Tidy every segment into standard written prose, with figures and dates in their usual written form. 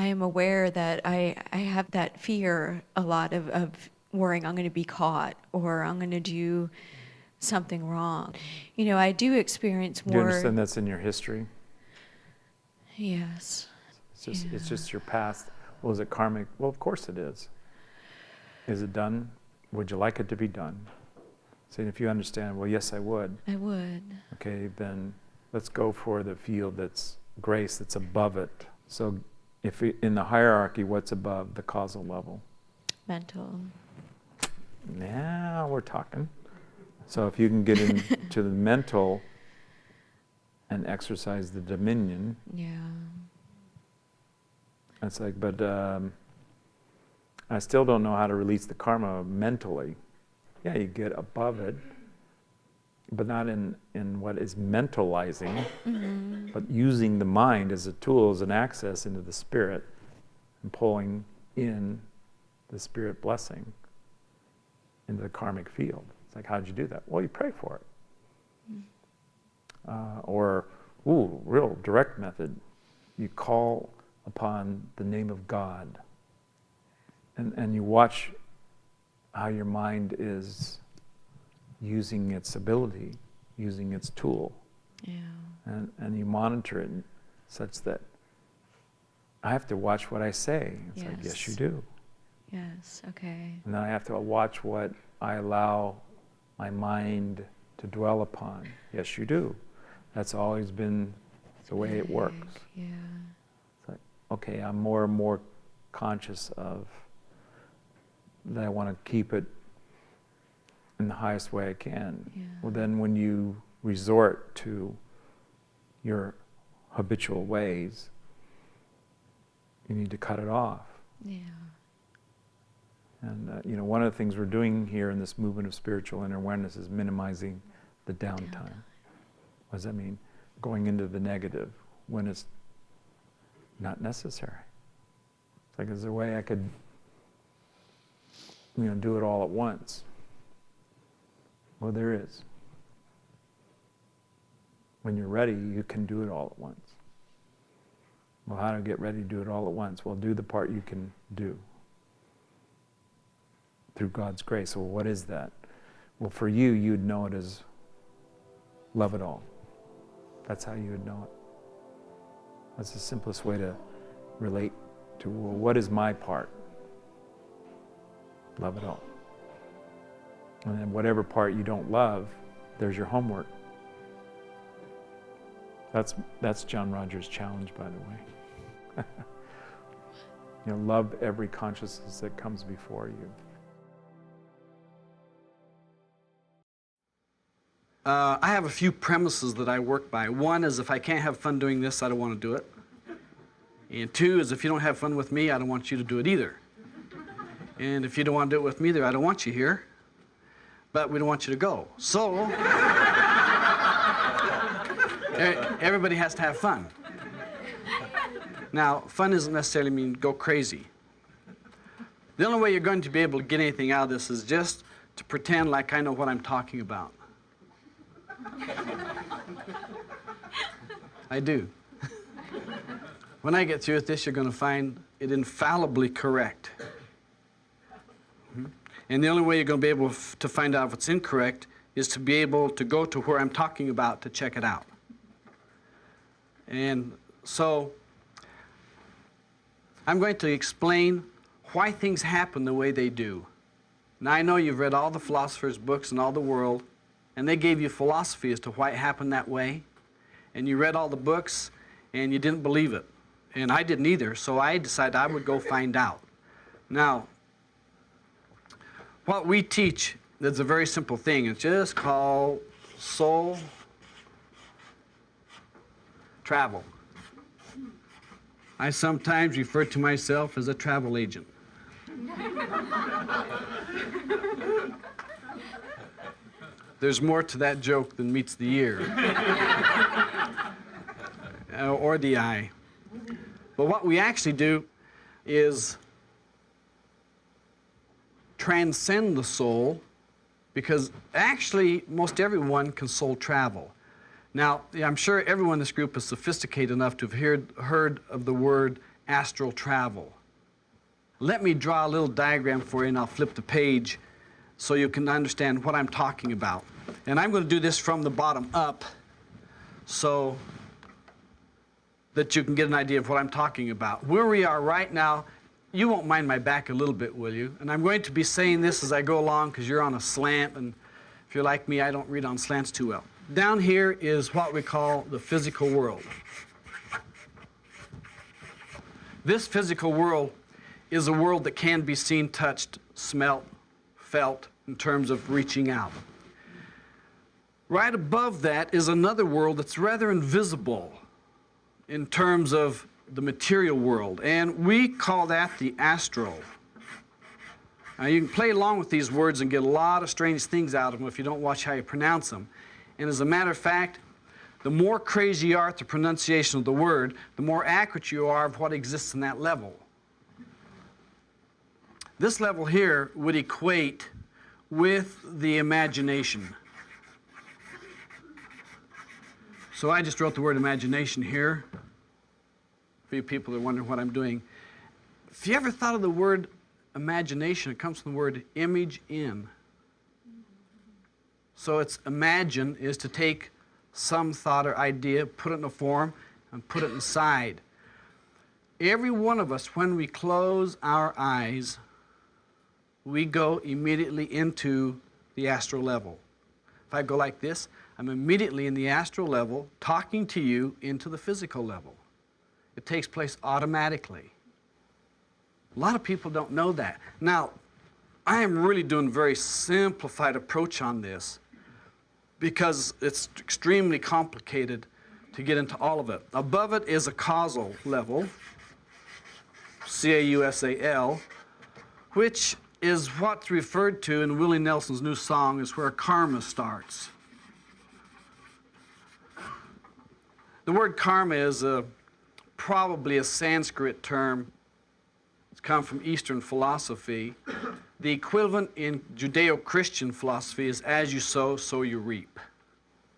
I am aware that I have that fear a lot of worrying I'm going to be caught or I'm going to do something wrong. You know, I do experience more. Do you understand that's in your history? Yes. It's just your past. Well, is it karmic? Well, of course it is. Is it done? Would you like it to be done? So if you understand, well, yes, I would. I would. Okay, then let's go for the field that's grace, that's above it. So if in the hierarchy, what's above the causal level? Mental. Now we're talking. So if you can get into the mental and exercise the dominion. Yeah. It's like, but I still don't know how to release the karma mentally. Yeah, you get above it, but not in what is mentalizing, but using the mind as a tool, as an access into the spirit, and pulling in the spirit blessing into the karmic field. It's like, how'd you do that? Well, you pray for it. Real direct method. You call upon the name of God. And you watch how your mind is using its ability, using its tool. Yeah. And you monitor it such that I have to watch what I say. It's like, yes, you do. Yes, okay. And then I have to watch what I allow my mind to dwell upon. Yes, you do. That's always been the way it works. Yeah. It's like, okay, I'm more and more conscious of that I want to keep it in the highest way I can. Yeah. Well, then when you resort to your habitual ways, you need to cut it off. Yeah. And one of the things we're doing here in this movement of spiritual inner awareness is minimizing the downtime. What does that mean? Going into the negative when it's not necessary. It's like, is there a way I could do it all at once? Well, there is. When you're ready, you can do it all at once. Well, how to get ready to do it all at once? Well, do the part you can do through God's grace. Well, what is that? Well, for you, you'd know it as love it all. That's how you would know it. That's the simplest way to relate to, well, what is my part? Love it all. And then whatever part you don't love, there's your homework. That's John Rogers' challenge, by the way. Love every consciousness that comes before you. I have a few premises that I work by. One is, if I can't have fun doing this, I don't want to do it. And two is, if you don't have fun with me, I don't want you to do it either. And if you don't want to do it with me either, I don't want you here. But we don't want you to go. So everybody has to have fun. Now, fun doesn't necessarily mean go crazy. The only way you're going to be able to get anything out of this is just to pretend like I know what I'm talking about. I do. When I get through with this, you're going to find it infallibly correct. And the only way you're going to be able to find out if it's incorrect is to be able to go to where I'm talking about to check it out. And so I'm going to explain why things happen the way they do. Now, I know you've read all the philosophers' books in all the world, and they gave you philosophy as to why it happened that way. And you read all the books, and you didn't believe it. And I didn't either, so I decided I would go find out. Now, what we teach is a very simple thing. It's just called soul travel. I sometimes refer to myself as a travel agent. There's more to that joke than meets the ear or the eye. But what we actually do is transcend the soul, because actually most everyone can soul travel. Now, I'm sure everyone in this group is sophisticated enough to have heard of the word astral travel. Let me draw a little diagram for you, and I'll flip the page so you can understand what I'm talking about. And I'm going to do this from the bottom up so that you can get an idea of what I'm talking about. Where we are right now, you won't mind my back a little bit, will you? And I'm going to be saying this as I go along because you're on a slant, and if you're like me, I don't read on slants too well. Down here is what we call the physical world. This physical world is a world that can be seen, touched, smelt, felt in terms of reaching out. Right above that is another world that's rather invisible in terms of the material world, and we call that the astral. Now you can play along with these words and get a lot of strange things out of them if you don't watch how you pronounce them. And as a matter of fact, the more crazy you are at the pronunciation of the word, the more accurate you are of what exists in that level. This level here would equate with the imagination. So I just wrote the word imagination here for you people that are wondering what I'm doing. If you ever thought of the word imagination, it comes from the word image in. So it's imagine is to take some thought or idea, put it in a form, and put it inside. Every one of us, when we close our eyes, we go immediately into the astral level. If I go like this, I'm immediately in the astral level, talking to you into the physical level. It takes place automatically. A lot of people don't know that. Now, I am really doing a very simplified approach on this because it's extremely complicated to get into all of it. Above it is a causal level, C-A-U-S-A-L, which is what's referred to in Willie Nelson's new song as where karma starts. The word karma is probably a Sanskrit term. It's come from Eastern philosophy. The equivalent in Judeo-Christian philosophy is as you sow, so you reap.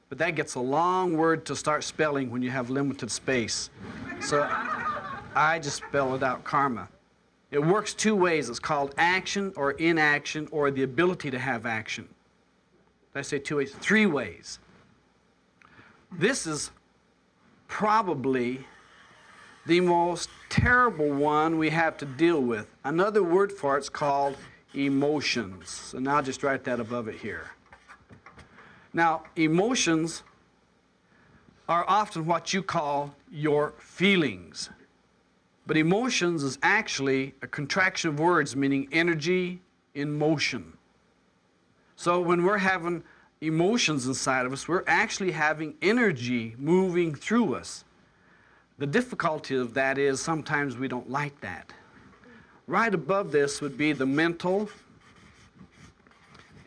But that gets a long word to start spelling when you have limited space. So I just spell it out, karma. It works two ways. It's called action or inaction or the ability to have action. Did I say 2 ways? 3 ways. This is probably the most terrible one we have to deal with. Another word for it's called emotions. And I'll just write that above it here. Now, emotions are often what you call your feelings. But emotions is actually a contraction of words meaning energy in motion. So when we're having emotions inside of us, we're actually having energy moving through us. The difficulty of that is sometimes we don't like that. Right above this would be the mental,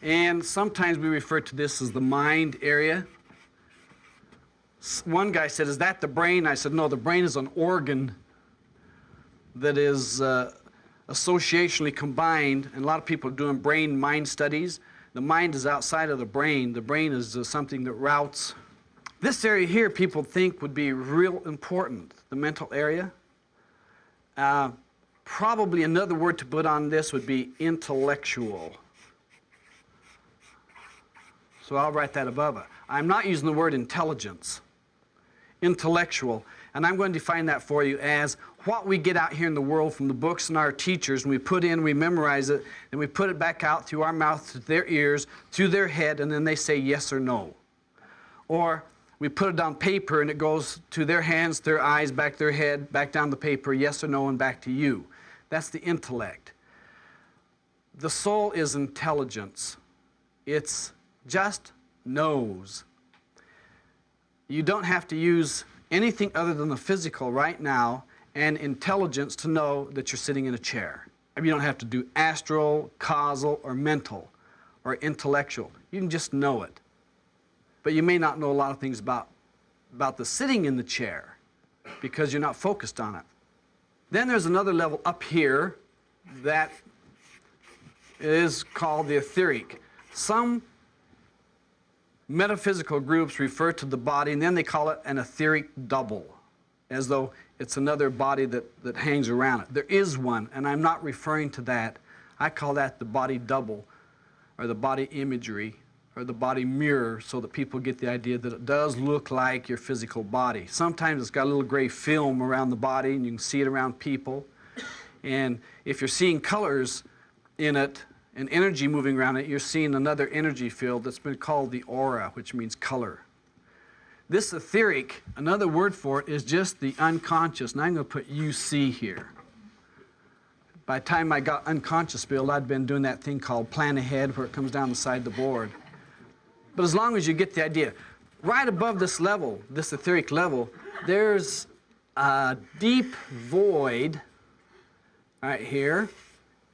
and sometimes we refer to this as the mind area. One guy said, "Is that the brain?" I said, "No, the brain is an organ that is associationally combined," and a lot of people are doing brain-mind studies. The mind is outside of the brain. The brain is something that routes. This area here people think would be real important, the mental area. Probably another word to put on this would be intellectual. So I'll write that above it. I'm not using the word intelligence. Intellectual. And I'm going to define that for you as what we get out here in the world from the books and our teachers, and we put in, we memorize it, and we put it back out through our mouth, to their ears, through their head, and then they say yes or no. Or we put it on paper and it goes to their hands, their eyes, back their head, back down the paper, yes or no, and back to you. That's the intellect. The soul is intelligence. It's just knows. You don't have to use anything other than the physical right now and intelligence to know that you're sitting in a chair. I mean, you don't have to do astral, causal, or mental, or intellectual. You can just know it. But you may not know a lot of things about the sitting in the chair because you're not focused on it. Then there's another level up here that is called the etheric. Some metaphysical groups refer to the body and then they call it an etheric double. as though it's another body that hangs around it. There is one, and I'm not referring to that. I call that the body double, or the body imagery, or the body mirror, so that people get the idea that it does look like your physical body. Sometimes it's got a little gray film around the body, and you can see it around people. And if you're seeing colors in it, and energy moving around it, you're seeing another energy field that's been called the aura, which means color. This etheric, another word for it, is just the unconscious, and I'm going to put UC here. By the time I got unconscious build, I'd been doing that thing called plan ahead, where it comes down the side of the board. But as long as you get the idea, right above this level, this etheric level, there's a deep void right here.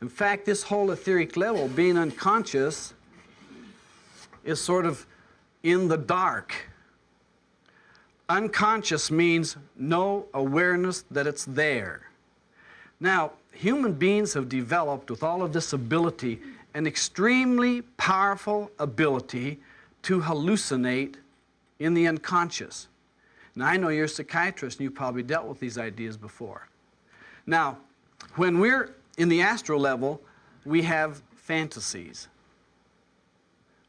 In fact, this whole etheric level, being unconscious, is sort of in the dark. Unconscious means no awareness that it's there. Now, human beings have developed, with all of this ability, an extremely powerful ability to hallucinate in the unconscious. Now, I know you're a psychiatrist, and you've probably dealt with these ideas before. Now, when we're in the astral level, we have fantasies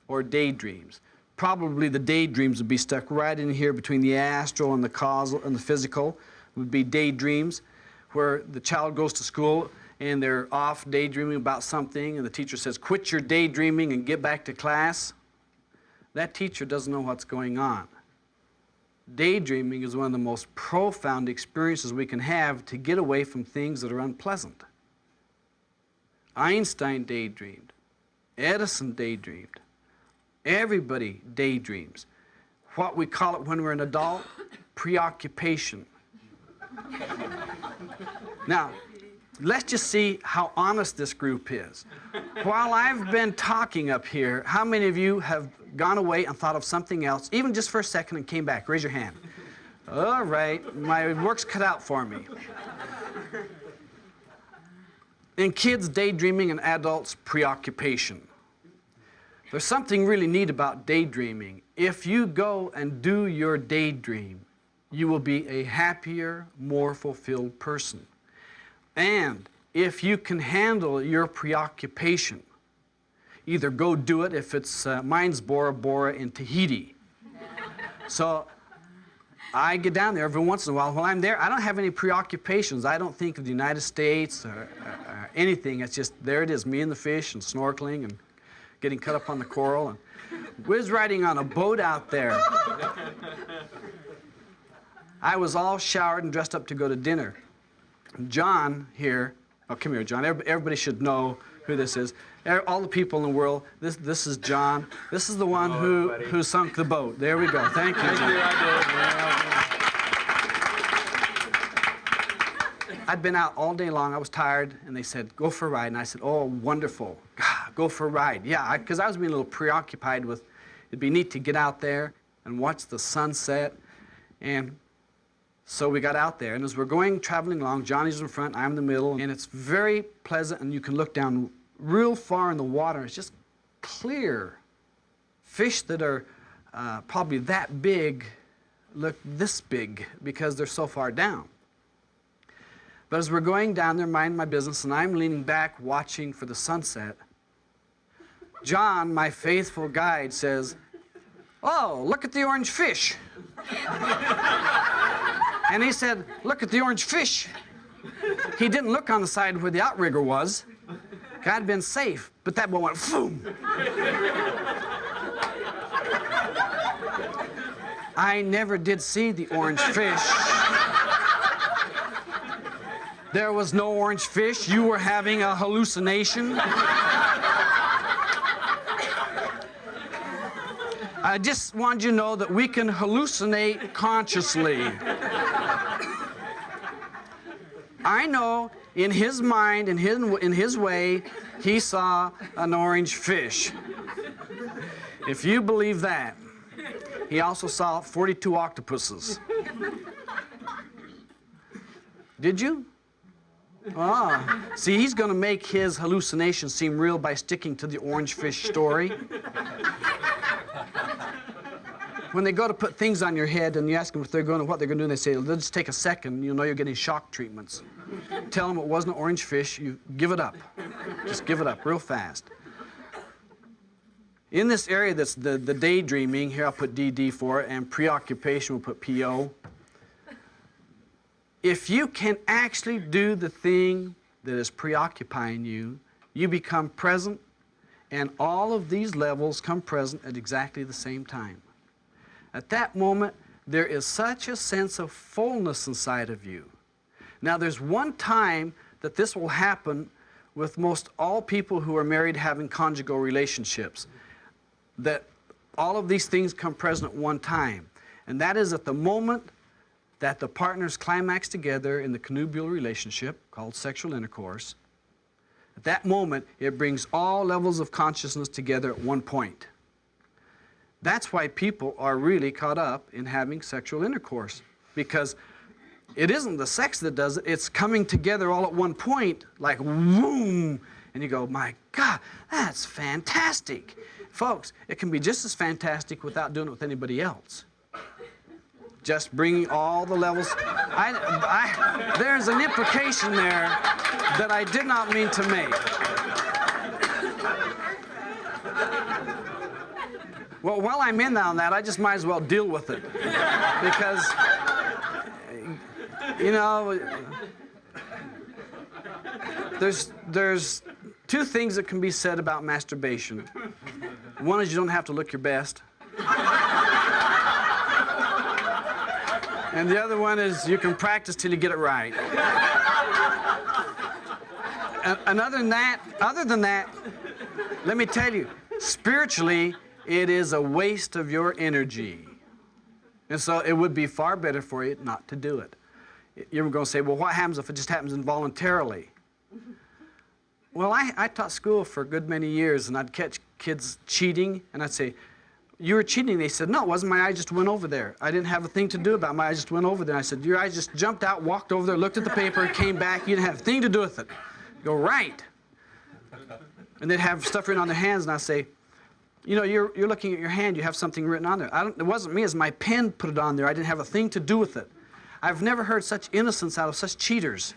or daydreams. Probably the daydreams would be stuck right in here between the astral and the causal and the physical, would be daydreams, where the child goes to school and they're off daydreaming about something, and the teacher says, quit your daydreaming and get back to class. That teacher doesn't know what's going on. Daydreaming is one of the most profound experiences we can have to get away from things that are unpleasant. Einstein daydreamed. Edison daydreamed. Everybody daydreams. What we call it when we're an adult, preoccupation. Now, let's just see how honest this group is. While I've been talking up here, how many of you have gone away and thought of something else, even just for a second, and came back? Raise your hand. All right, my work's cut out for me. In kids, daydreaming, and adults, preoccupation. There's something really neat about daydreaming. If you go and do your daydream, you will be a happier, more fulfilled person. And if you can handle your preoccupation, either go do it. If it's mine's Bora Bora in Tahiti. So I get down there every once in a while. While I'm there, I don't have any preoccupations. I don't think of the United States or anything. It's just, there it is, me and the fish and snorkeling and getting cut up on the coral. And we was riding on a boat out there. I was all showered and dressed up to go to dinner. John here, oh, come here, John. Everybody should know who this is. All the people in the world, this is John. This is the one who sunk the boat. There we go. Thank you, John. I'd been out all day long. I was tired, and they said, go for a ride. And I said, oh, wonderful. God, go for a ride. Yeah, because I was being a little preoccupied with, it'd be neat to get out there and watch the sunset. And so we got out there, and as we're going, traveling along, Johnny's in front, I'm in the middle, and it's very pleasant, and you can look down real far in the water. It's just clear. Fish that are probably that big look this big because they're so far down. But as we're going down there, minding my business, and I'm leaning back watching for the sunset, John, my faithful guide, says, oh, look at the orange fish. And he said, look at the orange fish. He didn't look on the side where the outrigger was. I'd been safe, but that one went boom. I never did see the orange fish. There was no orange fish. You were having a hallucination. I just wanted you to know that we can hallucinate consciously. I know in his mind, in his way, he saw an orange fish. If you believe that, he also saw 42 octopuses. Did you? Ah, see, he's going to make his hallucination seem real by sticking to the orange fish story. when they go to put things on your head and you ask them if they're going to, what they're going to do, and they say, they'll just take a second, you'll know you're getting shock treatments. Tell them it wasn't an orange fish, you give it up. Just give it up real fast. In this area that's the daydreaming, here I'll put DD for it, and preoccupation, we'll put PO. If you can actually do the thing that is preoccupying you, you become present, and all of these levels come present at exactly the same time. At that moment, there is such a sense of fullness inside of you. Now, there's one time that this will happen with most all people who are married having conjugal relationships, that all of these things come present at one time. And that is at the moment that the partners climax together in the connubial relationship, called sexual intercourse. At that moment, it brings all levels of consciousness together at one point. That's why people are really caught up in having sexual intercourse, because it isn't the sex that does it, it's coming together all at one point, like boom, and you go, my God, that's fantastic. Folks, it can be just as fantastic without doing it with anybody else. Just bringing all the levels. There's an implication there that I did not mean to make. Well, while I'm in on that, I just might as well deal with it. Because, you know, there's two things that can be said about masturbation. One is you don't have to look your best. And the other one is you can practice till you get it right. And other than that, let me tell you, spiritually, it is a waste of your energy. And so it would be far better for you not to do it. You're going to say, well, what happens if it just happens involuntarily? Well, I taught school for a good many years, and I'd catch kids cheating, and I'd say, you were cheating. They said, no, it wasn't. My eye just went over there. I didn't have a thing to do about it. My eye just went over there. I said, your eye just jumped out, walked over there, looked at the paper, came back. You didn't have a thing to do with it. You go, right. And they'd have stuff written on their hands, and I'd say, you know, you're looking at your hand. You have something written on there. It wasn't me. It was my pen put it on there. I didn't have a thing to do with it. I've never heard such innocence out of such cheaters.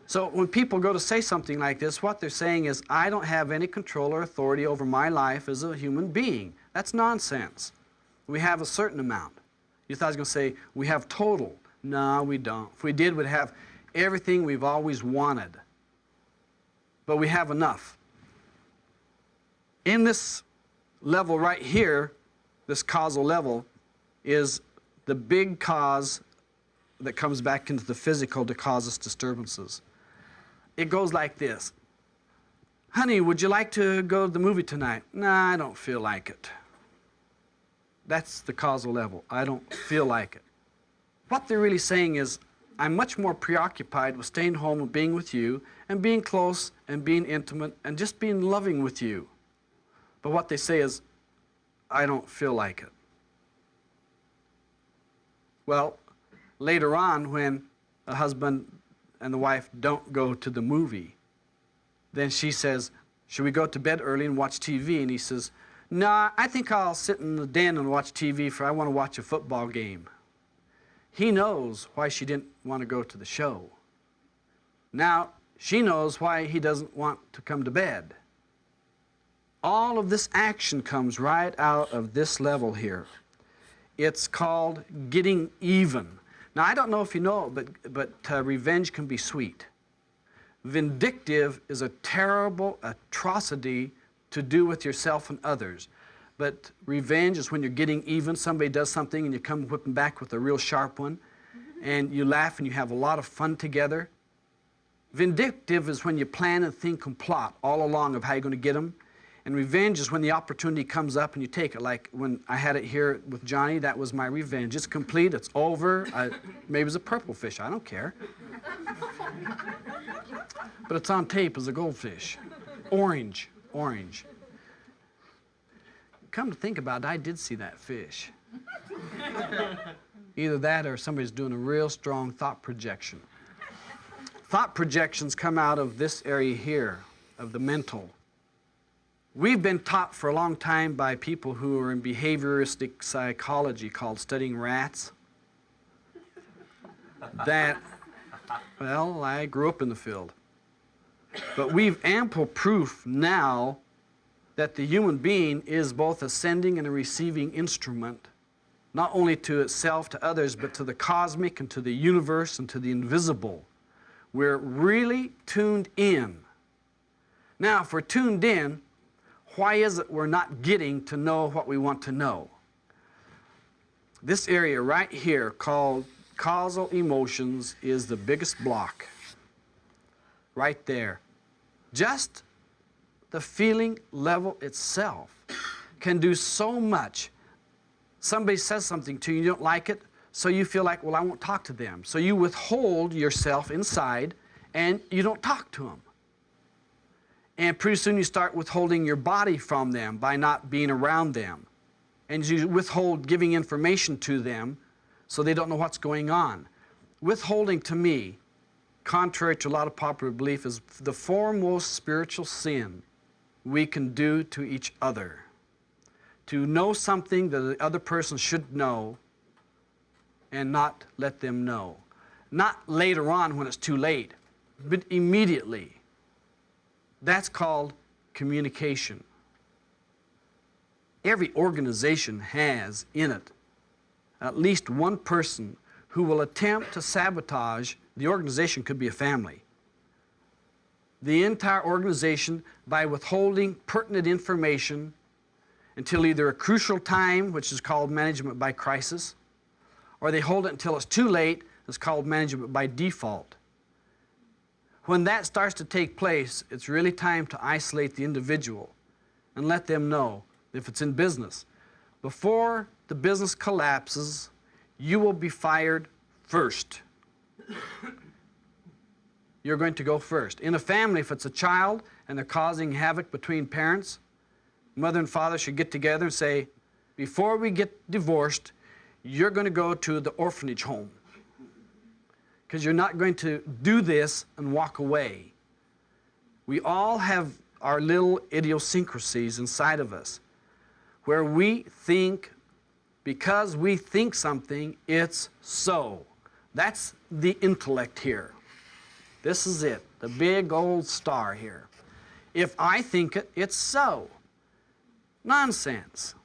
So when people go to say something like this, what they're saying is, I don't have any control or authority over my life as a human being. That's nonsense. We have a certain amount. You thought I was going to say, we have total. No, we don't. If we did, we'd have everything we've always wanted. But we have enough. In this level right here, this causal level, is the big cause that comes back into the physical to cause us disturbances. It goes like this. Honey, would you like to go to the movie tonight? Nah, I don't feel like it. That's the causal level. I don't feel like it. What they're really saying is, I'm much more preoccupied with staying home and being with you and being close and being intimate and just being loving with you. But what they say is, I don't feel like it. Well, later on, when a husband and the wife don't go to the movie, then she says, should we go to bed early and watch TV? And he says, nah, I think I'll sit in the den and watch TV, for I want to watch a football game. He knows why she didn't want to go to the show. Now, she knows why he doesn't want to come to bed. All of this action comes right out of this level here. It's called getting even. Now, I don't know if you know it, but revenge can be sweet. Vindictive is a terrible atrocity to do with yourself and others. But revenge is when you're getting even. Somebody does something and you come whipping back with a real sharp one. And you laugh and you have a lot of fun together. Vindictive is when you plan and think and plot all along of how you're going to get them. And revenge is when the opportunity comes up and you take it. Like when I had it here with Johnny, that was my revenge. It's complete, it's over. Maybe it was a purple fish, I don't care. But it's on tape as a goldfish. Orange, orange. Come to think about it, I did see that fish. Either that or somebody's doing a real strong thought projection. Thought projections come out of this area here, of the mental. We've been taught for a long time by people who are in behavioristic psychology called studying rats that, well, I grew up in the field. But we've ample proof now that the human being is both a sending and a receiving instrument, not only to itself, to others, but to the cosmic and to the universe and to the invisible. We're really tuned in. Now, if we're tuned in, why is it we're not getting to know what we want to know? This area right here called causal emotions is the biggest block. Right there. Just the feeling level itself can do so much. Somebody says something to you, you don't like it, so you feel like, well, I won't talk to them. So you withhold yourself inside and you don't talk to them. And pretty soon you start withholding your body from them by not being around them. And you withhold giving information to them so they don't know what's going on. Withholding, to me, contrary to a lot of popular belief, is the foremost spiritual sin we can do to each other. To know something that the other person should know and not let them know. Not later on when it's too late, but immediately. That's called communication. Every organization has in it at least one person who will attempt to sabotage. The organization could be a family. The entire organization, by withholding pertinent information until either a crucial time, which is called management by crisis, or they hold it until it's too late, it's called management by default. When that starts to take place, it's really time to isolate the individual and let them know, if it's in business, before the business collapses, you will be fired first. You're going to go first. In a family, if it's a child and they're causing havoc between parents, mother and father should get together and say, before we get divorced, you're going to go to the orphanage home. Because you're not going to do this and walk away. We all have our little idiosyncrasies inside of us where we think, because we think something, it's so. That's the intellect here. This is it, the big old star here. If I think it, it's so. Nonsense.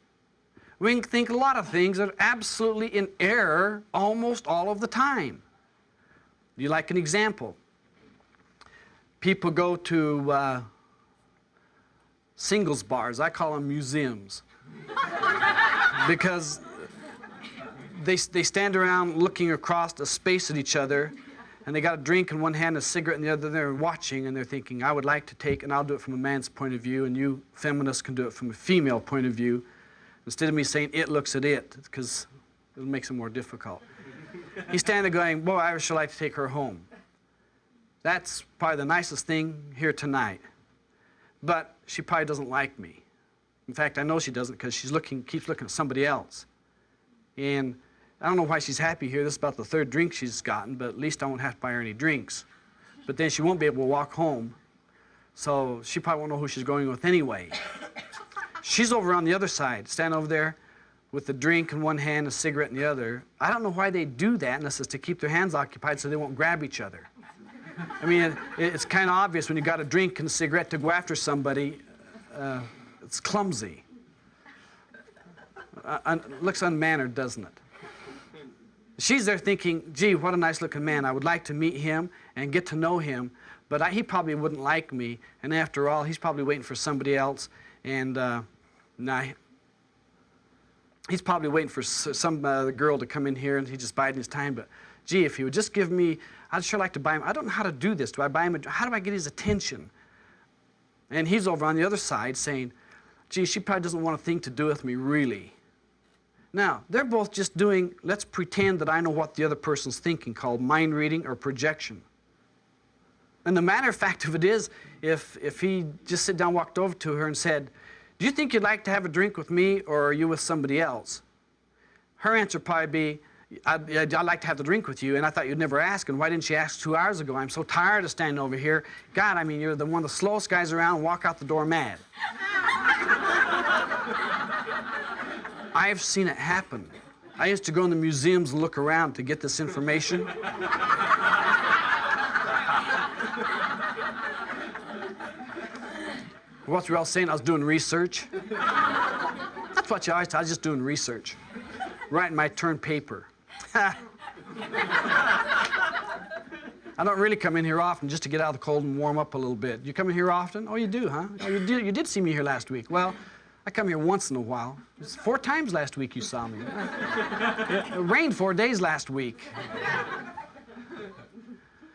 We can think a lot of things that are absolutely in error almost all of the time. Do you like an example? People go to singles bars. I call them museums. Because they stand around looking across a space at each other, and they got a drink in one hand, a cigarette in the other. They're watching, and they're thinking, I would like to take, and I'll do it from a man's point of view, and you feminists can do it from a female point of view. Instead of me saying it looks at it, because it makes it more difficult. He's standing there going, boy, I would sure like to take her home. That's probably the nicest thing here tonight. But she probably doesn't like me. In fact, I know she doesn't because she's keeps looking at somebody else. And I don't know why she's happy here. This is about the third drink she's gotten, but at least I won't have to buy her any drinks. But then she won't be able to walk home, so she probably won't know who she's going with anyway. She's over on the other side, standing over there with the drink in one hand, a cigarette in the other. I don't know why they do that unless it's to keep their hands occupied so they won't grab each other. I mean, it's kind of obvious when you got a drink and a cigarette to go after somebody. It's clumsy. Looks unmannered, doesn't it? She's there thinking, gee, what a nice looking man. I would like to meet him and get to know him, but he probably wouldn't like me. And after all, he's probably waiting for somebody else. And he's probably waiting for some girl to come in here, and he's just biding his time. But gee, if he would just give me, I'd sure like to buy him. I don't know how to do this. Do I buy him? How do I get his attention? And he's over on the other side saying, gee, she probably doesn't want a thing to do with me, really. Now, they're both just doing, let's pretend that I know what the other person's thinking, called mind reading or projection. And the matter of fact of it is, if he just sit down, walked over to her and said, do you think you'd like to have a drink with me, or are you with somebody else? Her answer would probably be, I'd like to have the drink with you, and I thought you'd never ask, and why didn't you ask 2 hours ago? I'm so tired of standing over here. God, I mean, you're one of the slowest guys around and walk out the door mad. I've seen it happen. I used to go in the museums and look around to get this information. What were you all saying? I was doing research. That's what you always thought. I was just doing research. Writing my term paper. I don't really come in here often just to get out of the cold and warm up a little bit. You come in here often? Oh, you do, huh? Oh, you did see me here last week. Well, I come here once in a while. It was 4 times last week you saw me. It rained 4 days last week.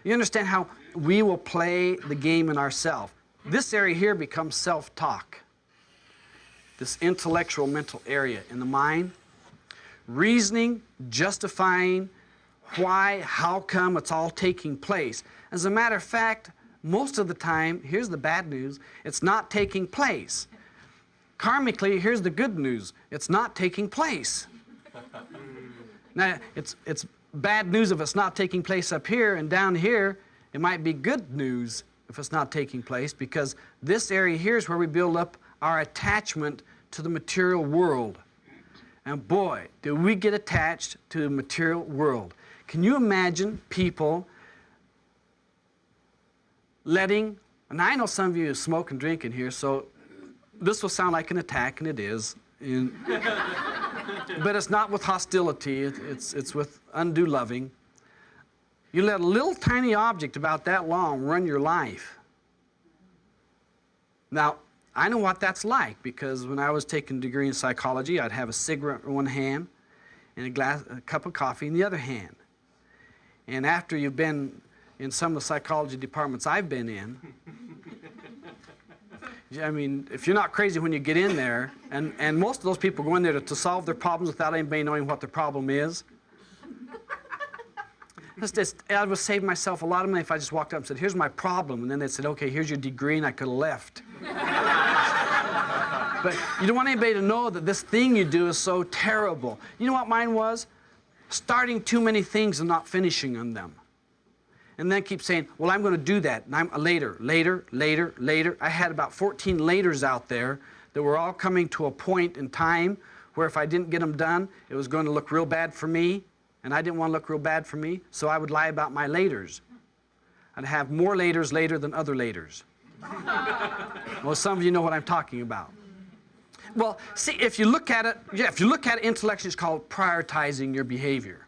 You understand how we will play the game in ourselves. This area here becomes self-talk. This intellectual mental area in the mind. Reasoning, justifying, why, how come it's all taking place. As a matter of fact, most of the time, here's the bad news, it's not taking place. Karmically, here's the good news, it's not taking place. Now, it's bad news if it's not taking place up here, and down here, it might be good news if it's not taking place, because this area here is where we build up our attachment to the material world. And boy, do we get attached to the material world. Can you imagine people letting, and I know some of you smoke and drink in here, so this will sound like an attack, and it is. But it's not with hostility, it's with undue loving. You let a little tiny object about that long run your life. Now, I know what that's like, because when I was taking a degree in psychology, I'd have a cigarette in one hand and a cup of coffee in the other hand. And after you've been in some of the psychology departments I've been in, I mean, if you're not crazy when you get in there, and most of those people go in there to solve their problems without anybody knowing what their problem is. I would save myself a lot of money if I just walked up and said, here's my problem, and then they said, okay, here's your degree, and I could have left. But you don't want anybody to know that this thing you do is so terrible. You know what mine was? Starting too many things and not finishing on them. And then keep saying, well, I'm going to do that, and I'm later. I had about 14 laters out there that were all coming to a point in time where if I didn't get them done, it was going to look real bad for me, and I didn't want to look real bad for me, so I would lie about my laters. I'd have more laters later than other laters. Well, some of you know what I'm talking about. Well, see, if you look at it intellectually, it's called prioritizing your behavior.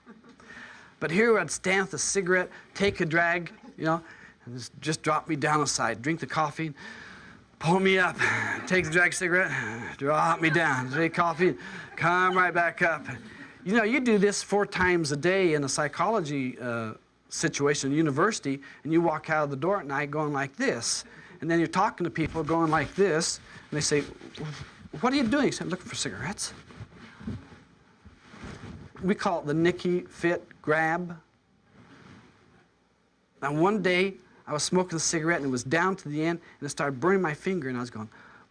But here I'd stand with a cigarette, take a drag, you know, and just drop me down a side, drink the coffee, pull me up, take the drag cigarette, drop me down, drink coffee, come right back up. You know, you do this 4 times a day in a psychology situation in university, and you walk out of the door at night going like this, and then you're talking to people going like this, and they say, what are you doing? He said, looking for cigarettes. We call it the Nicky Fit grab. Now one day, I was smoking a cigarette, and it was down to the end, and it started burning my finger, and I was going,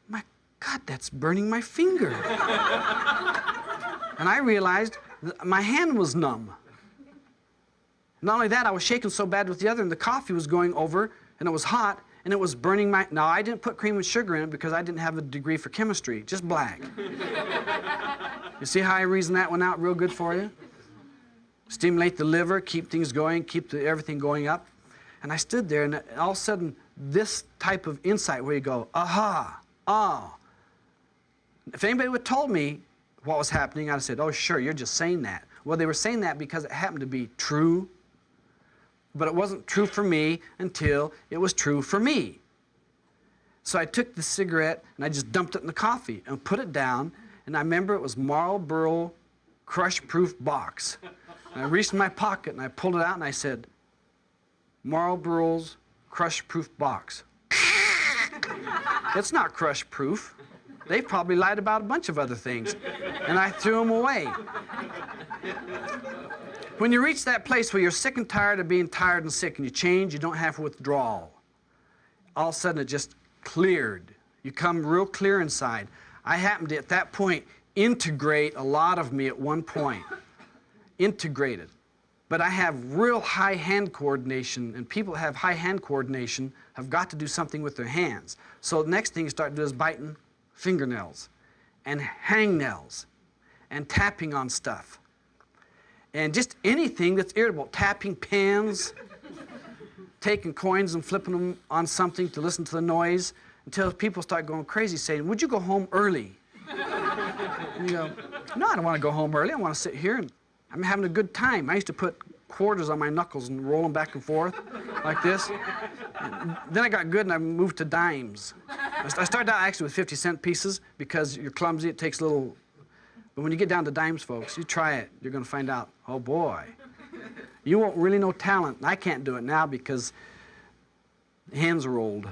my God, that's burning my finger. And I realized that my hand was numb. Not only that, I was shaking so bad with the other, and the coffee was going over, and it was hot, and it was burning my... Now, I didn't put cream and sugar in it because I didn't have a degree for chemistry, just black. You see how I reasoned that one out real good for you? Stimulate the liver, keep things going, keep everything going up. And I stood there, and all of a sudden, this type of insight where you go, aha, oh. If anybody would have told me what was happening, I'd have said, oh, sure, you're just saying that. Well, they were saying that because it happened to be true, but it wasn't true for me until it was true for me. So I took the cigarette, and I just dumped it in the coffee and put it down, and I remember it was Marlboro crush-proof box. And I reached in my pocket, and I pulled it out, and I said, Marlboro's crush-proof box. It's not crush-proof. They probably lied about a bunch of other things, and I threw them away. When you reach that place where you're sick and tired of being tired and sick, and you change, you don't have withdrawal. All of a sudden, it just cleared. You come real clear inside. I happened to, at that point, integrate a lot of me at one point. Integrated. But I have real high hand coordination, and people that have high hand coordination have got to do something with their hands. So the next thing you start doing is biting fingernails and hangnails and tapping on stuff. And just anything that's irritable, tapping pens, taking coins and flipping them on something to listen to the noise, until people start going crazy saying, would you go home early? And you go, no, I don't want to go home early. I want to sit here and I'm having a good time. I used to put quarters on my knuckles and roll them back and forth like this. And then I got good and I moved to dimes. I started out actually with 50-cent pieces because you're clumsy, it takes a little, but when you get down to dimes, folks, you try it, you're going to find out, oh boy, you won't really know talent. I can't do it now because the hands are old.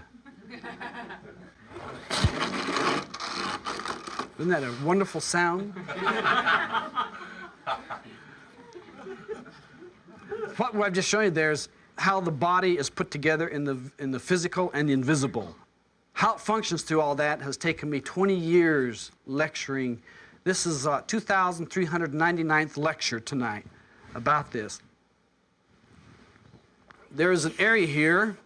Isn't that a wonderful sound? What I've just shown you there is how the body is put together in the physical and the invisible. How it functions through all that has taken me 20 years lecturing. This is 2,399th lecture tonight about this. There is an area here.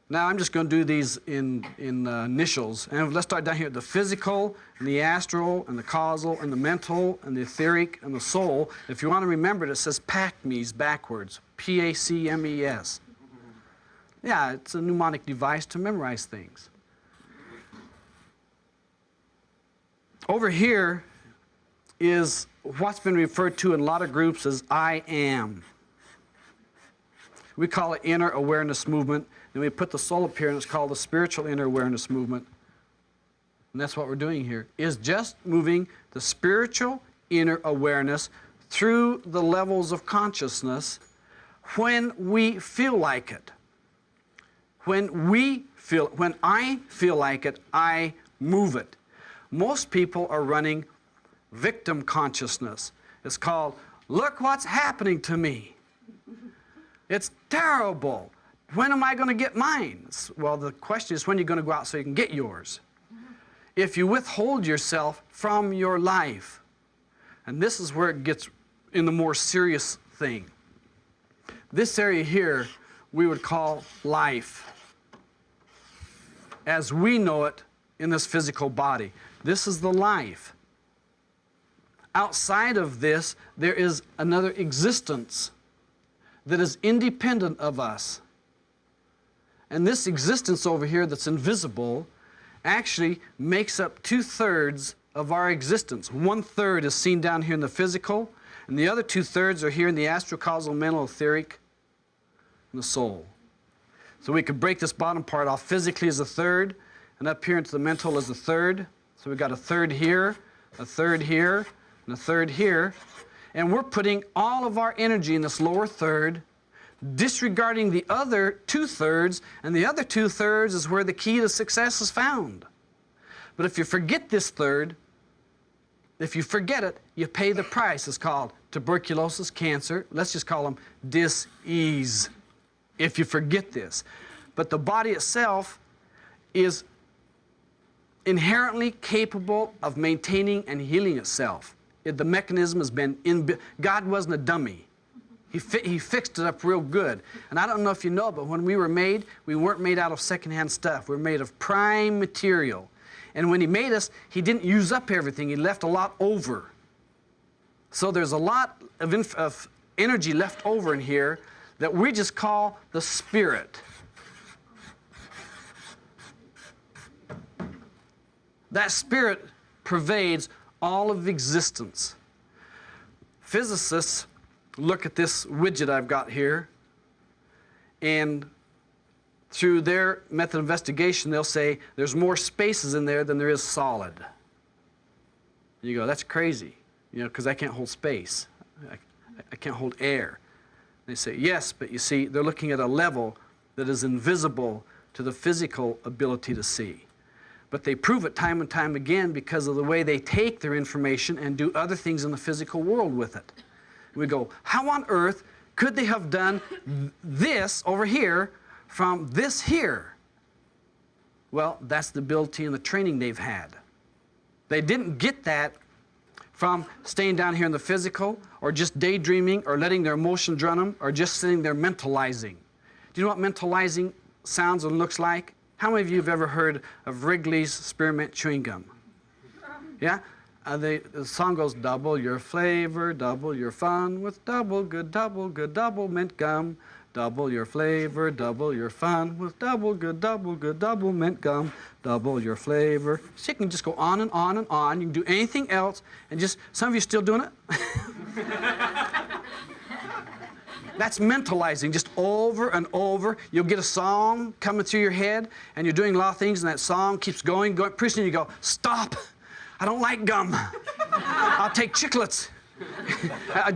Now I'm just going to do these in initials. And let's start down here. The physical, and the astral, and the causal, and the mental, and the etheric, and the soul. If you want to remember it, it says PACMES backwards. P-A-C-M-E-S. Yeah, it's a mnemonic device to memorize things. Over here is what's been referred to in a lot of groups as I am. We call it inner awareness movement. Then we put the soul up here and it's called the spiritual inner awareness movement. And that's what we're doing here, is just moving the spiritual inner awareness through the levels of consciousness when we feel like it. When I feel like it, I move it. Most people are running victim consciousness. It's called, look what's happening to me. It's terrible. When am I going to get mine? Well, the question is when you're going to go out so you can get yours. If you withhold yourself from your life, and this is where it gets in the more serious thing. This area here we would call life, as we know it in this physical body. This is the life. Outside of this, there is another existence that is independent of us. And this existence over here that's invisible actually makes up 2/3 of our existence. 1/3 is seen down here in the physical, and the other 2/3 are here in the astral, causal, mental, etheric, and the soul. So we could break this bottom part off physically as a third, and up here into the mental as a third. So we've got a third here, a third here, and a third here. And we're putting all of our energy in this lower third, disregarding the other 2/3, and the other 2/3 is where the key to success is found. But if you forget this third, if you forget it, you pay the price. It's called tuberculosis, cancer. Let's just call them dis-ease, if you forget this. But the body itself is inherently capable of maintaining and healing itself. The mechanism has been inbuilt. God wasn't a dummy. He fixed it up real good. And I don't know if you know, but when we were made, we weren't made out of secondhand stuff. We were made of prime material. And when He made us, He didn't use up everything. He left a lot over. So there's a lot of energy left over in here that we just call the spirit. That spirit pervades all of existence. Physicists look at this widget I've got here, and through their method of investigation, they'll say there's more spaces in there than there is solid. You go, that's crazy, because I can't hold space. I can't hold air. They say, yes, but you see, they're looking at a level that is invisible to the physical ability to see. But they prove it time and time again because of the way they take their information and do other things in the physical world with it. We go, how on earth could they have done this over here from this here? Well, that's the ability and the training they've had. They didn't get that from staying down here in the physical, or just daydreaming, or letting their emotions run them, or just sitting there mentalizing. Do you know what mentalizing sounds and looks like? How many of you have ever heard of Wrigley's Spearmint Chewing Gum? Yeah? the song goes, double your flavor, double your fun with double good double mint gum. Double your flavor, double your fun with double good double mint gum. Double your flavor. So you can just go on and on and on. You can do anything else, and just, some of you still doing it? That's mentalizing, just over and over. You'll get a song coming through your head, and you're doing a lot of things, and that song keeps going. Pretty soon you go, stop. I don't like gum. I'll take chiclets.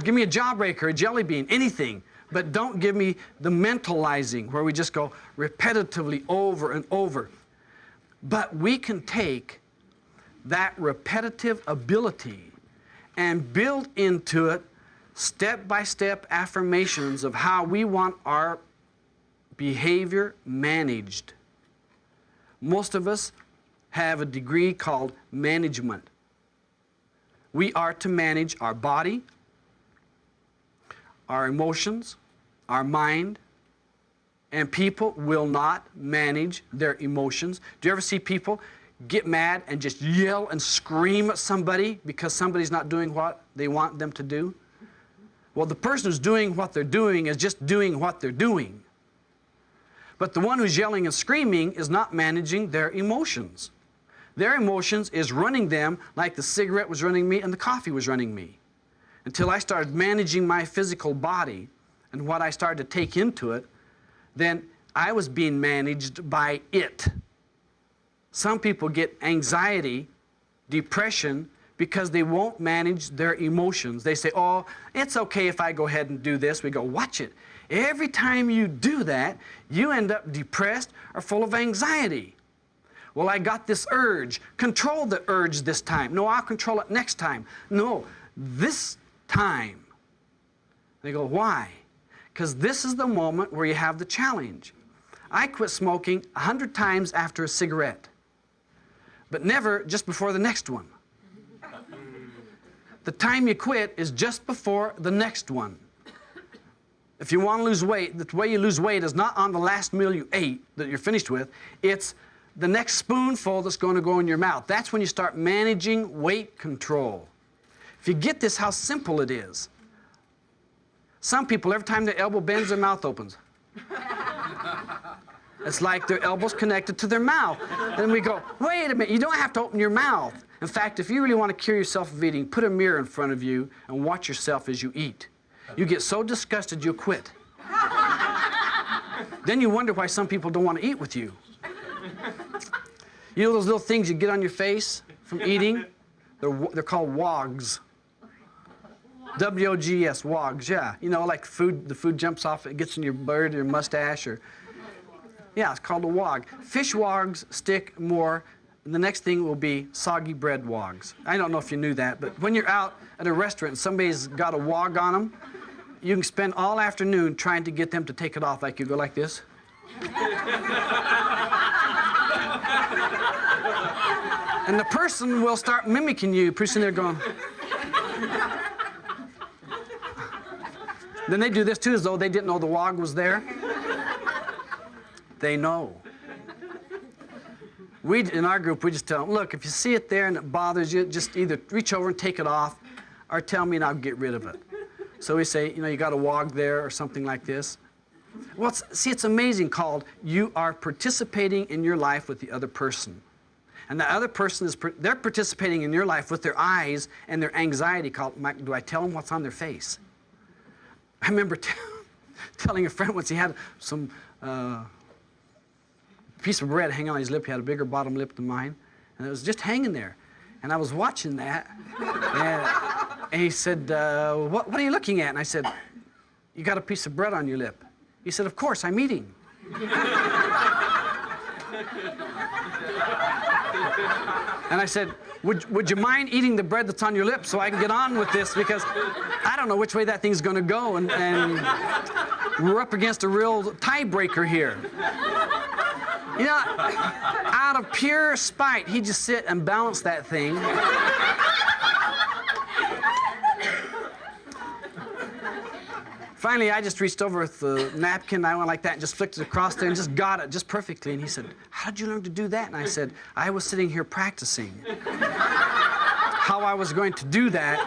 Give me a jawbreaker, a jelly bean, anything. But don't give me the mentalizing where we just go repetitively over and over. But we can take that repetitive ability and build into it step-by-step affirmations of how we want our behavior managed. Most of us have a degree called management. We are to manage our body, our emotions, our mind, and people will not manage their emotions. Do you ever see people get mad and just yell and scream at somebody because somebody's not doing what they want them to do? Well, the person who's doing what they're doing is just doing what they're doing. But the one who's yelling and screaming is not managing their emotions. Their emotions is running them like the cigarette was running me and the coffee was running me. Until I started managing my physical body and what I started to take into it, then I was being managed by it. Some people get anxiety, depression, because they won't manage their emotions. They say, oh, it's okay if I go ahead and do this. We go, watch it. Every time you do that, you end up depressed or full of anxiety. Well, I got this urge. Control the urge this time. No, I'll control it next time. No, this time. They go, why? Because this is the moment where you have the challenge. I quit smoking 100 times after a cigarette, but never just before the next one. The time you quit is just before the next one. If you want to lose weight, the way you lose weight is not on the last meal you ate that you're finished with. It's the next spoonful that's going to go in your mouth. That's when you start managing weight control. If you get this, how simple it is. Some people, every time their elbow bends, their mouth opens. It's like their elbow's connected to their mouth. And we go, wait a minute, you don't have to open your mouth. In fact, if you really want to cure yourself of eating, put a mirror in front of you and watch yourself as you eat. You get so disgusted, you'll quit. Then you wonder why some people don't want to eat with you. You know those little things you get on your face from eating? They're called wogs. W-O-G-S, wogs, yeah. You know, like food, the food jumps off, it gets in your beard or your mustache, or... Yeah, it's called a wog. Fish wogs stick more, and the next thing will be soggy bread wogs. I don't know if you knew that, but when you're out at a restaurant and somebody's got a wog on them, you can spend all afternoon trying to get them to take it off. Like you go like this. And the person will start mimicking you. Pretty soon they're going. Then they do this too, as though they didn't know the wog was there. They know. In our group, we just tell them, look, if you see it there and it bothers you, just either reach over and take it off or tell me and I'll get rid of it. So we say, you know, you got a wog there or something like this. Well, it's amazing, called you are participating in your life with the other person. And the other person they're participating in your life with their eyes and their anxiety, called, do I tell them what's on their face? I remember telling a friend once he had some piece of bread hanging on his lip. He had a bigger bottom lip than mine, and it was just hanging there. And I was watching that, and he said, what are you looking at? And I said, you got a piece of bread on your lip. He said, of course, I'm eating. And I said, would you mind eating the bread that's on your lip so I can get on with this, because I don't know which way that thing's going to go, and we're up against a real tiebreaker here. You know, out of pure spite, he'd just sit and balance that thing. Finally, I just reached over with the napkin, I went like that, and just flicked it across there and just got it just perfectly. And he said, how did you learn to do that? And I said, I was sitting here practicing. how I was going to do that.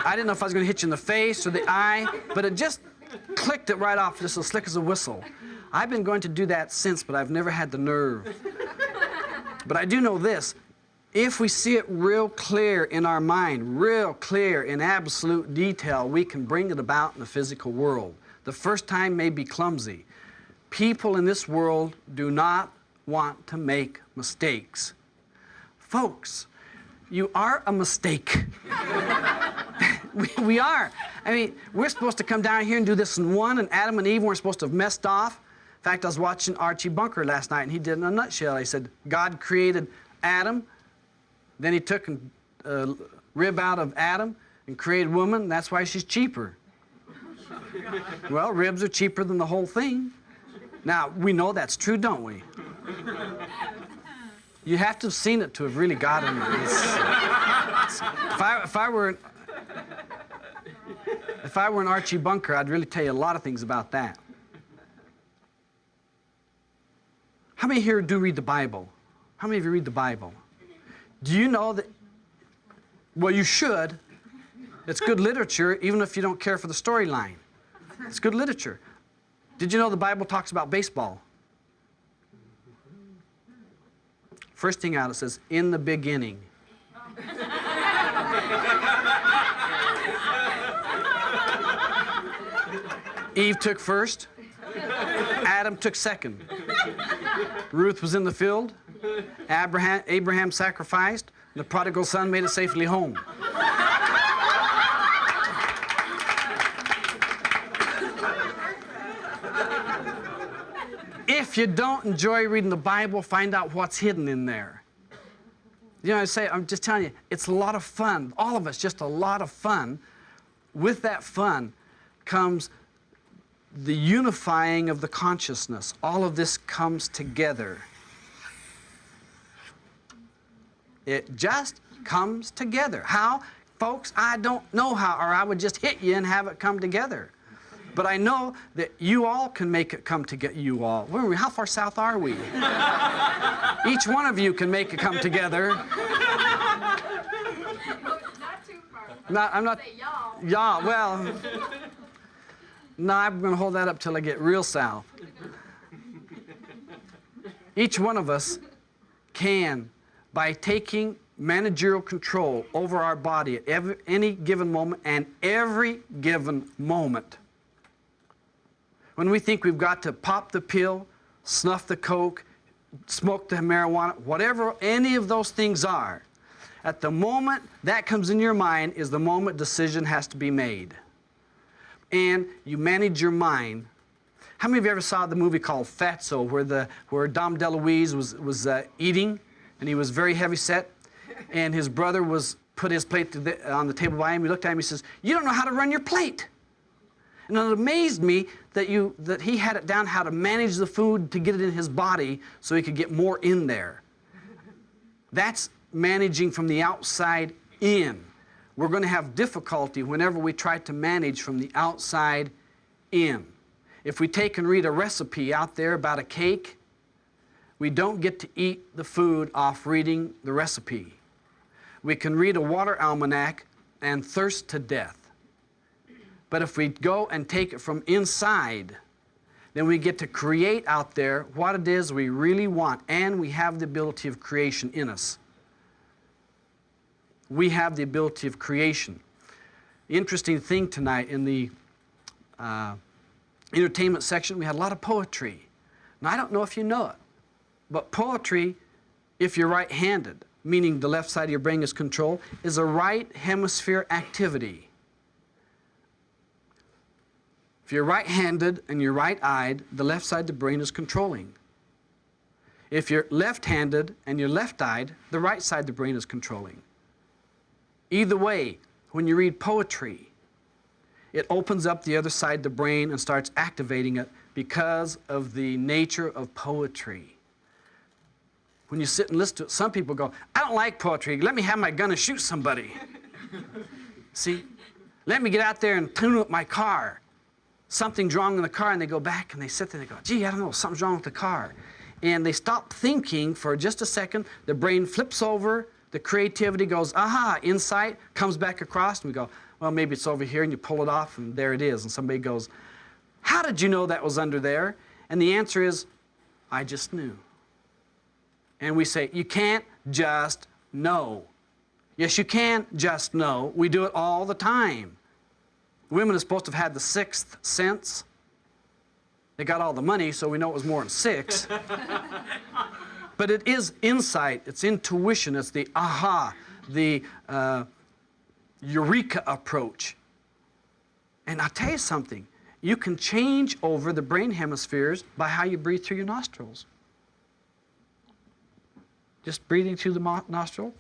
I didn't know if I was going to hit you in the face or the eye, but it just clicked it right off, just as slick as a whistle. I've been going to do that since, but I've never had the nerve. But I do know this. If we see it real clear in our mind, real clear in absolute detail, we can bring it about in the physical world. The first time may be clumsy. People in this world do not want to make mistakes. Folks, you are a mistake. we are. I mean, we're supposed to come down here and do this in one, and Adam and Eve weren't supposed to have messed off. In fact, I was watching Archie Bunker last night, and he did it in a nutshell. He said, God created Adam, then he took a rib out of Adam and created woman, and that's why she's cheaper. Well, ribs are cheaper than the whole thing. Now, we know that's true, don't we? You have to have seen it to have really gotten it. If I were an Archie Bunker, I'd really tell you a lot of things about that. How many here do read the Bible? How many of you read the Bible? Do you know that, well, you should. It's good literature, even if you don't care for the storyline. It's good literature. Did you know the Bible talks about baseball? First thing out, it says, in the beginning. Eve took first. Adam took second. Ruth was in the field. Abraham sacrificed. The prodigal son made it safely home. If you don't enjoy reading the Bible, find out what's hidden in there. You know, I'm just telling you, it's a lot of fun. All of us, just a lot of fun. With that fun comes the unifying of the consciousness. All of this comes together. It just comes together. How? Folks, I don't know how, or I would just hit you and have it come together. But I know that you all can make it come together. You all. Where are we? How far south are we? Each one of you can make it come together. Not too far. I'm not. Say y'all. Yeah, well. No, I'm going to hold that up till I get real south. Each one of us can, by taking managerial control over our body at any given moment and every given moment. When we think we've got to pop the pill, snuff the coke, smoke the marijuana, whatever any of those things are, at the moment that comes in your mind is the moment decision has to be made. And you manage your mind. How many of you ever saw the movie called Fatso, where Dom DeLuise was eating, and he was very heavy set, and his brother put his plate on the table by him. He looked at him. He says, "You don't know how to run your plate." And it amazed me that he had it down how to manage the food to get it in his body so he could get more in there. That's managing from the outside in. We're going to have difficulty whenever we try to manage from the outside in. If we take and read a recipe out there about a cake, we don't get to eat the food off reading the recipe. We can read a water almanac and thirst to death. But if we go and take it from inside, then we get to create out there what it is we really want, and we have the ability of creation in us. We have the ability of creation. Interesting thing tonight in the entertainment section, we had a lot of poetry. Now, I don't know if you know it, but poetry, if you're right-handed, meaning the left side of your brain is controlled, is a right hemisphere activity. If you're right-handed and you're right-eyed, the left side of the brain is controlling. If you're left-handed and you're left-eyed, the right side of the brain is controlling. Either way, when you read poetry, it opens up the other side of the brain and starts activating it because of the nature of poetry. When you sit and listen to it, some people go, "I don't like poetry. Let me have my gun and shoot somebody." See, let me get out there and tune up my car. Something's wrong in the car, and they go back and they sit there and they go, "Gee, I don't know, something's wrong with the car." And they stop thinking for just a second. The brain flips over The creativity goes, aha, insight, comes back across, and we go, well, maybe it's over here, and you pull it off, and there it is. And somebody goes, how did you know that was under there? And the answer is, I just knew. And we say, you can't just know. Yes, you can just know. We do it all the time. Women are supposed to have had the sixth sense. They got all the money, so we know it was more than six. But it is insight, it's intuition, it's the aha, the eureka approach. And I'll tell you something, you can change over the brain hemispheres by how you breathe through your nostrils. Just breathing through the nostril.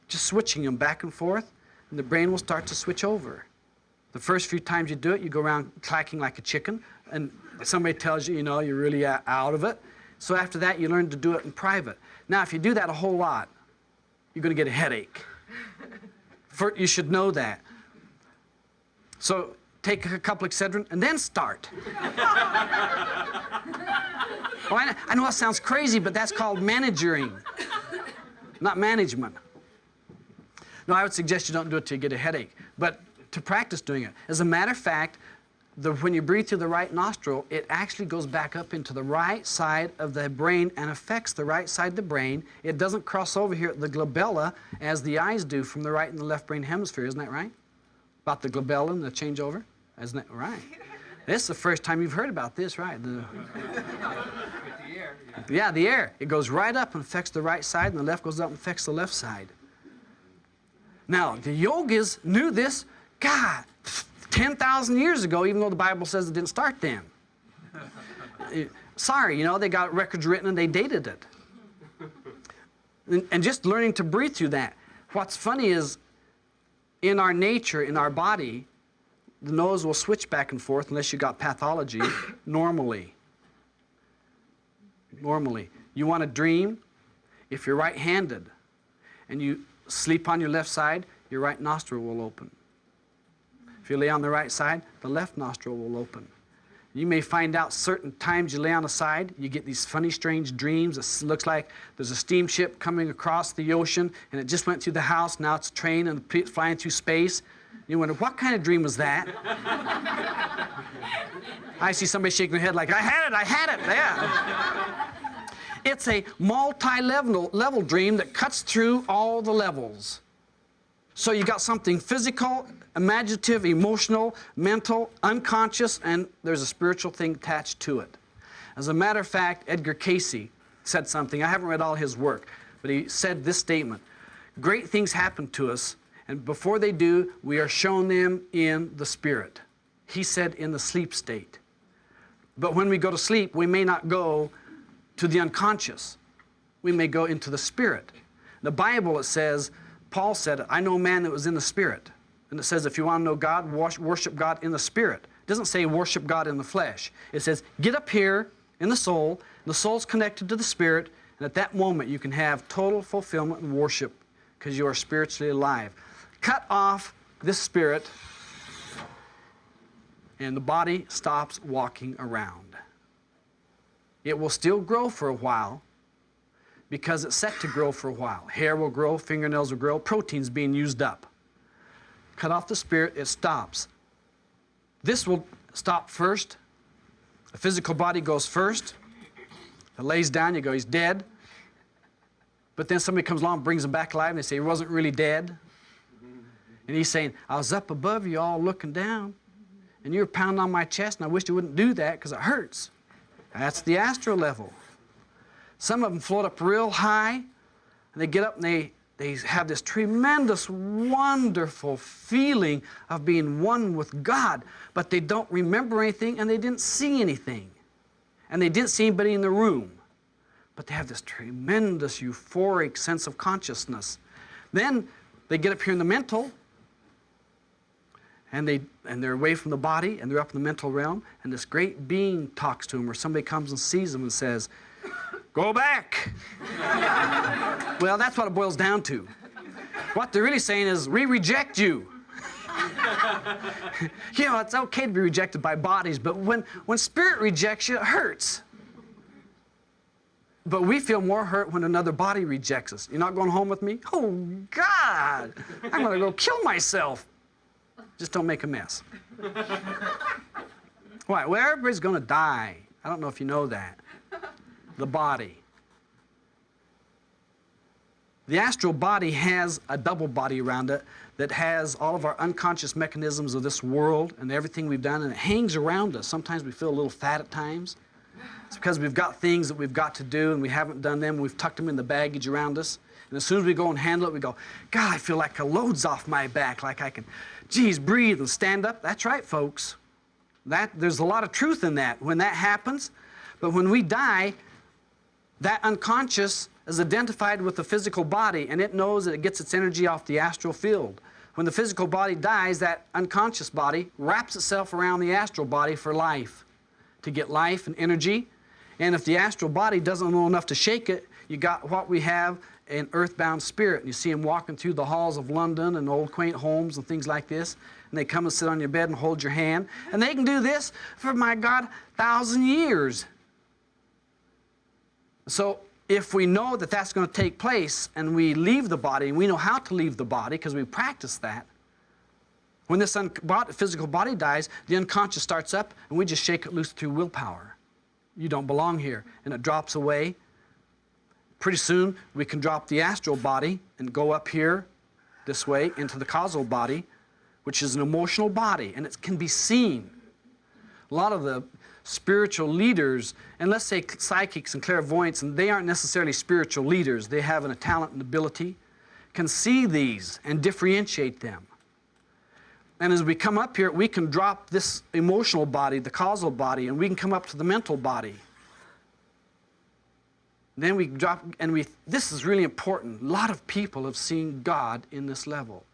Just switching them back and forth, and the brain will start to switch over. The first few times you do it, you go around clacking like a chicken, and somebody tells you, you know, you're really out of it. So after that, you learn to do it in private. Now, if you do that a whole lot, you're going to get a headache. You should know that. So take a couple Excedrin and then start. Well, I know that sounds crazy, but that's called managering, not management. No, I would suggest you don't do it till you get a headache, but to practice doing it. As a matter of fact, when you breathe through the right nostril, it actually goes back up into the right side of the brain and affects the right side of the brain. It doesn't cross over here at the glabella as the eyes do from the right and the left brain hemisphere. Isn't that right? About the glabella and the changeover? Isn't that right? This is the first time you've heard about this, right? Yeah, the air. It goes right up and affects the right side, and the left goes up and affects the left side. Now, the yogis knew this, God, 10,000 years ago, even though the Bible says it didn't start then. Sorry, you know, they got records written and they dated it. And just learning to breathe through that. What's funny is, in our nature, in our body, the nose will switch back and forth unless you got pathology normally. Normally. You want to dream? If you're right-handed and you sleep on your left side, your right nostril will open. If you lay on the right side, the left nostril will open. You may find out certain times you lay on the side, you get these funny, strange dreams. It looks like there's a steamship coming across the ocean, and it just went through the house. Now it's a train and flying through space. You wonder, what kind of dream was that? I see somebody shaking their head like, I had it, yeah. It's a multi-level dream that cuts through all the levels. So you got something physical, imaginative, emotional, mental, unconscious, and there's a spiritual thing attached to it. As a matter of fact, Edgar Cayce said something. I haven't read all his work, but he said this statement. Great things happen to us, and before they do, we are shown them in the spirit. He said in the sleep state. But when we go to sleep, we may not go to the unconscious. We may go into the spirit. The Bible, it says, Paul said, I know a man that was in the spirit. And it says, if you want to know God, worship God in the spirit. It doesn't say worship God in the flesh. It says, get up here in the soul, and the soul's connected to the spirit, and at that moment you can have total fulfillment and worship because you are spiritually alive. Cut off this spirit, and the body stops walking around. It will still grow for a while because it's set to grow for a while. Hair will grow, fingernails will grow, protein's being used up. Cut off the spirit, it stops. This will stop first. The physical body goes first. It lays down, you go, he's dead. But then somebody comes along and brings him back alive, and they say he wasn't really dead. And he's saying, I was up above you all looking down, and you were pounding on my chest, and I wish you wouldn't do that because it hurts. That's the astral level. Some of them float up real high, and they get up and they have this tremendous, wonderful feeling of being one with God, but they don't remember anything and they didn't see anything. And they didn't see anybody in the room. But they have this tremendous euphoric sense of consciousness. Then they get up here in the mental, and they're away from the body, and they're up in the mental realm, and this great being talks to them, or somebody comes and sees them and says, go back. Well, that's what it boils down to. What they're really saying is, we reject you. You know, it's okay to be rejected by bodies, but when spirit rejects you, it hurts. But we feel more hurt when another body rejects us. You're not going home with me? Oh, God, I'm going to go kill myself. Just don't make a mess. Why? Well, everybody's going to die. I don't know if you know that. The body. The astral body has a double body around it that has all of our unconscious mechanisms of this world and everything we've done, and it hangs around us. Sometimes we feel a little fat at times. It's because we've got things that we've got to do and we haven't done them. We've tucked them in the baggage around us. And as soon as we go and handle it, we go, God, I feel like a load's off my back, like I can, geez, breathe and stand up. That's right, folks. There's a lot of truth in that when that happens. But when we die, that unconscious is identified with the physical body, and it knows that it gets its energy off the astral field. When the physical body dies, that unconscious body wraps itself around the astral body for life, to get life and energy. And if the astral body doesn't know enough to shake it, you got what we have in earthbound spirit. You see them walking through the halls of London and old quaint homes and things like this, and they come and sit on your bed and hold your hand, and they can do this for, my God, 1,000 years. So if we know that that's going to take place and we leave the body, and we know how to leave the body because we practice that, when this physical body dies, the unconscious starts up and we just shake it loose through willpower. You don't belong here. And it drops away. Pretty soon we can drop the astral body and go up here this way into the causal body, which is an emotional body, and it can be seen. A lot of the spiritual leaders, and let's say psychics and clairvoyants, and they aren't necessarily spiritual leaders, they have a talent and ability, can see these and differentiate them. And as we come up here, we can drop this emotional body, the causal body, and we can come up to the mental body. Then we drop, and this is really important. A lot of people have seen God in this level.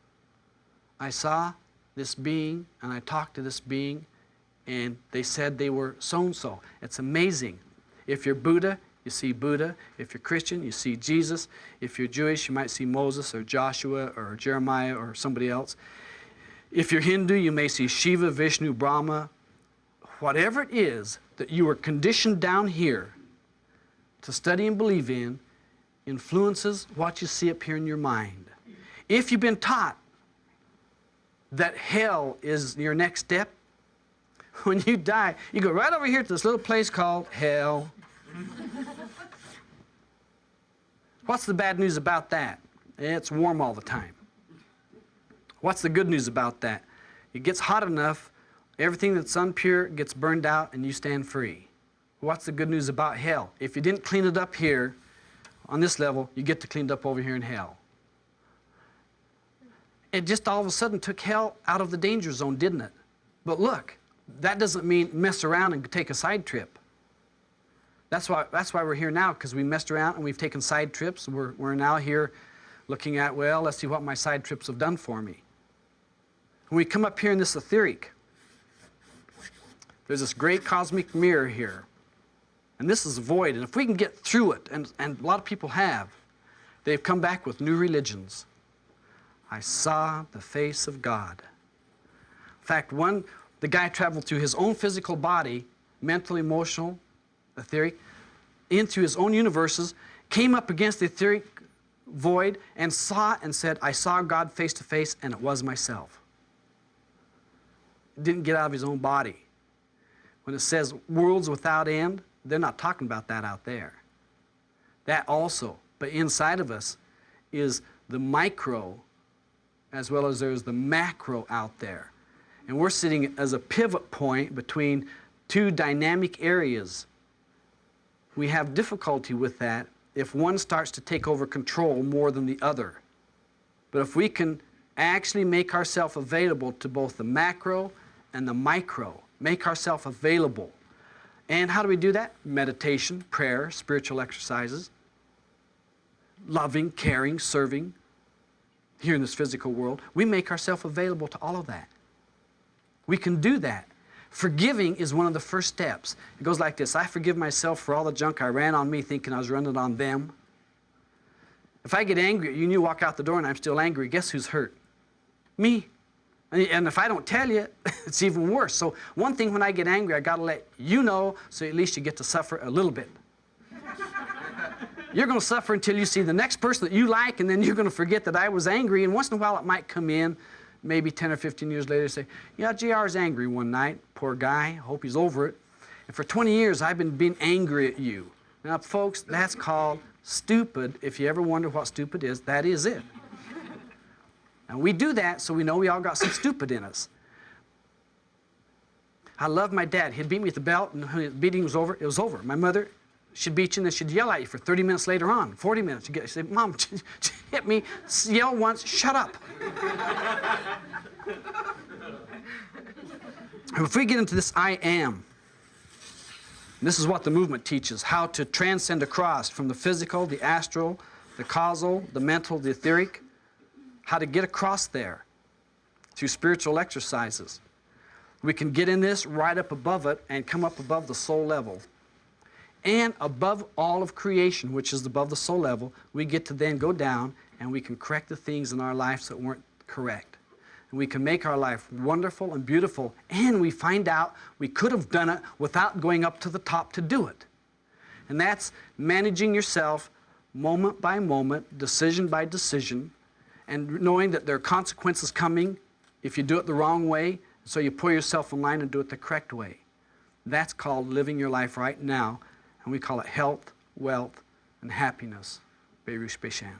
I saw this being, and I talked to this being, and they said they were so-and-so. It's amazing. If you're Buddha, you see Buddha. If you're Christian, you see Jesus. If you're Jewish, you might see Moses or Joshua or Jeremiah or somebody else. If you're Hindu, you may see Shiva, Vishnu, Brahma. Whatever it is that you were conditioned down here to study and believe in influences what you see up here in your mind. If you've been taught that hell is your next step, when you die, you go right over here to this little place called hell. What's the bad news about that? It's warm all the time. What's the good news about that? It gets hot enough, everything that's unpure gets burned out, and you stand free. What's the good news about hell? If you didn't clean it up here, on this level, you get to clean it up over here in hell. It just all of a sudden took hell out of the danger zone, didn't it? But look, that doesn't mean mess around and take a side trip. That's why we're here now, because we messed around and we've taken side trips. We're now here looking at, well, let's see what my side trips have done for me. When we come up here in this etheric, there's this great cosmic mirror here. And this is void. And if we can get through it, and a lot of people have, they've come back with new religions. I saw the face of God. In fact, the guy traveled through his own physical body, mental, emotional, etheric, into his own universes, came up against the etheric void and saw and said, I saw God face to face, and it was myself. Didn't get out of his own body. When it says worlds without end, they're not talking about that out there. That also, but inside of us is the micro as well as there's the macro out there. And we're sitting as a pivot point between two dynamic areas. We have difficulty with that if one starts to take over control more than the other. But if we can actually make ourselves available to both the macro and the micro, make ourselves available. And how do we do that? Meditation, prayer, spiritual exercises, loving, caring, serving here in this physical world. We make ourselves available to all of that. We can do that. Forgiving is one of the first steps. It goes like this. I forgive myself for all the junk I ran on me thinking I was running on them. If I get angry at you and you walk out the door and I'm still angry, guess who's hurt? Me. And if I don't tell you, it's even worse. So one thing when I get angry, I got to let you know so at least you get to suffer a little bit. You're going to suffer until you see the next person that you like, and then you're going to forget that I was angry. And once in a while it might come in, maybe 10 or 15 years later, say, yeah, JR's angry one night. Poor guy. Hope he's over it. And for 20 years, I've been being angry at you. Now, folks, that's called stupid. If you ever wonder what stupid is, that is it. And we do that so we know we all got some stupid in us. I love my dad. He'd beat me at the belt, and when the beating was over, it was over. My mother, she'd beat you, and then she'd yell at you for 30 minutes later on, 40 minutes. She'd say, Mom, she hit me, yell once, shut up. If we get into this I am, this is what the movement teaches, how to transcend across from the physical, the astral, the causal, the mental, the etheric, how to get across there through spiritual exercises. We can get in this right up above it and come up above the soul level. And above all of creation, which is above the soul level, we get to then go down and we can correct the things in our lives that weren't correct. And we can make our life wonderful and beautiful, and we find out we could have done it without going up to the top to do it. And that's managing yourself moment by moment, decision by decision, and knowing that there are consequences coming if you do it the wrong way, so you pull yourself in line and do it the correct way. That's called living your life right now, and we call it health, wealth, and happiness. Berush Beshan.